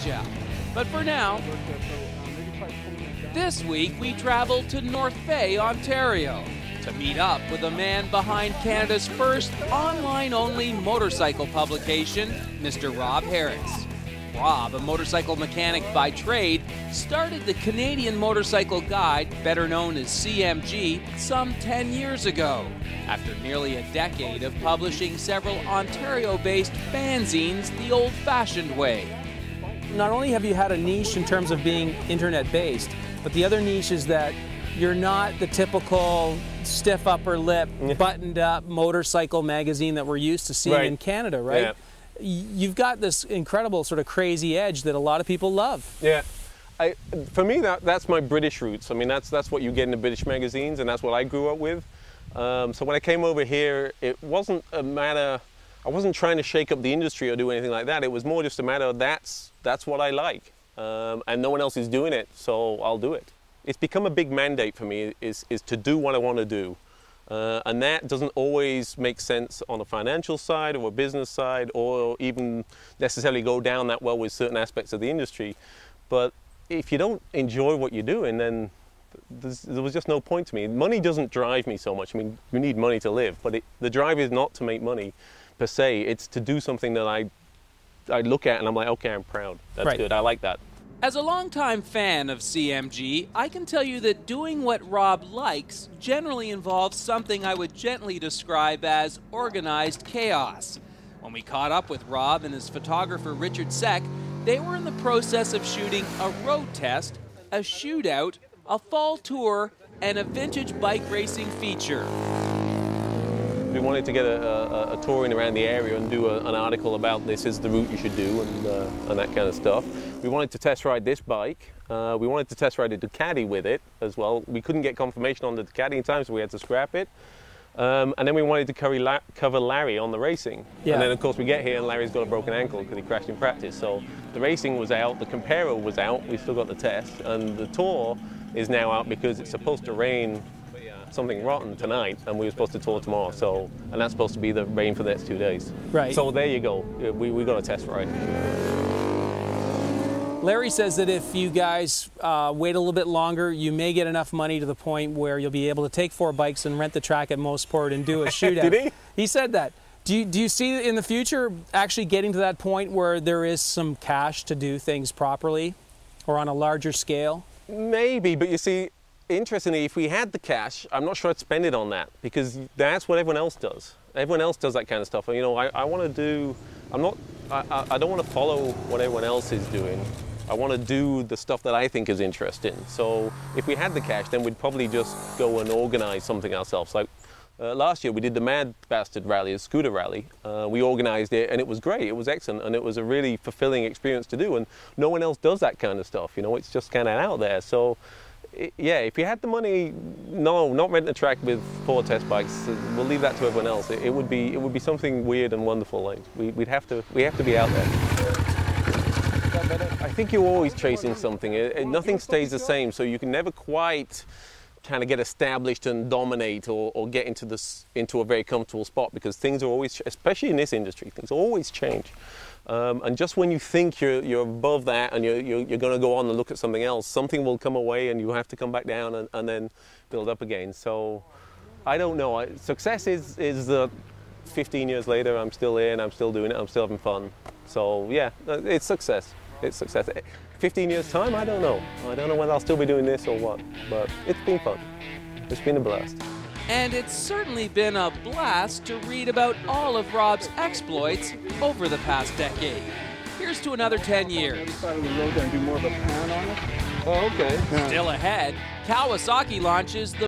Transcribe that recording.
Asia. But for now, this week we travel to North Bay, Ontario, to meet up with a man behind Canada's first online-only motorcycle publication, Mr. Rob Arris. Rob, a motorcycle mechanic by trade, started the Canadian Motorcycle Guide, better known as CMG, some 10 years ago, after nearly a decade of publishing several Ontario-based fanzines the old-fashioned way. Not only have you had a niche in terms of being internet-based, but the other niche is that you're not the typical stiff upper lip, buttoned up motorcycle magazine that we're used to seeing in Canada, right? Yeah. You've got this incredible sort of crazy edge that a lot of people love. Yeah. For me, that's my British roots. I mean, that's what you get in the British magazines, and that's what I grew up with. So when I came over here, it wasn't a matter, I wasn't trying to shake up the industry or do anything like that. It was more just a matter of that's what I like. And no one else is doing it, so I'll do it. It's become a big mandate for me is to do what I want to do. And that doesn't always make sense on a financial side or a business side or even necessarily go down that well with certain aspects of the industry. But if you don't enjoy what you're doing, then there was just no point to me. Money doesn't drive me so much. I mean, you need money to live, but the drive is not to make money per se. It's to do something that I look at and I'm like, okay, I'm proud. That's good. I like that. As a longtime fan of CMG, I can tell you that doing what Rob likes generally involves something I would gently describe as organized chaos. When we caught up with Rob and his photographer Richard Seck, they were in the process of shooting a road test, a shootout, a fall tour, and a vintage bike racing feature. We wanted to get a touring around the area and do an article about this is the route you should do and that kind of stuff. We wanted to test ride this bike. We wanted to test ride a Ducati with it as well. We couldn't get confirmation on the Ducati in time, so we had to scrap it. And then we wanted to cover Larry on the racing. Yeah. And then of course we get here and Larry's got a broken ankle because he crashed in practice. So the racing was out, the Comparo was out, we still got the test, and the tour is now out because it's supposed to rain something rotten tonight, and we were supposed to tour tomorrow. So, and that's supposed to be the rain for the next 2 days. Right. So there you go. We got a test ride. Larry says that if you guys wait a little bit longer, you may get enough money to the point where you'll be able to take 4 bikes and rent the track at Mosport and do a shootout. Did he? He said that. Do you see in the future actually getting to that point where there is some cash to do things properly or on a larger scale? Maybe, but you see, interestingly, if we had the cash, I'm not sure I'd spend it on that because that's what everyone else does. Everyone else does that kind of stuff. And, you know, I want to do, I don't want to follow what everyone else is doing. I want to do the stuff that I think is interesting. So if we had the cash, then we'd probably just go and organize something ourselves. Like last year, we did the Mad Bastard Rally, a scooter rally. We organized it, and it was great. It was excellent, and it was a really fulfilling experience to do. And no one else does that kind of stuff. You know, it's just kind of out there. So yeah, if you had the money, no, not rent a track with 4 test bikes. We'll leave that to everyone else. It would be something weird and wonderful. Like we have to be out there. I think you're always chasing something. Nothing stays the same, so you can never quite kind of get established and dominate or get into a very comfortable spot because things are always, especially in this industry, things always change. And just when you think you're above that and you're going to go on and look at something else, something will come away and you have to come back down and then build up again. So I don't know. Success is 15 years later, I'm still here and I'm still doing it. I'm still having fun. So yeah, it's success. It's success. 15 years time, I don't know. I don't know whether I'll still be doing this or what, but it's been fun. It's been a blast. And it's certainly been a blast to read about all of Rob's exploits over the past decade. Here's to another 10 years. Side of the road and do more of a pan on it. Oh, okay. Still ahead, Kawasaki launches the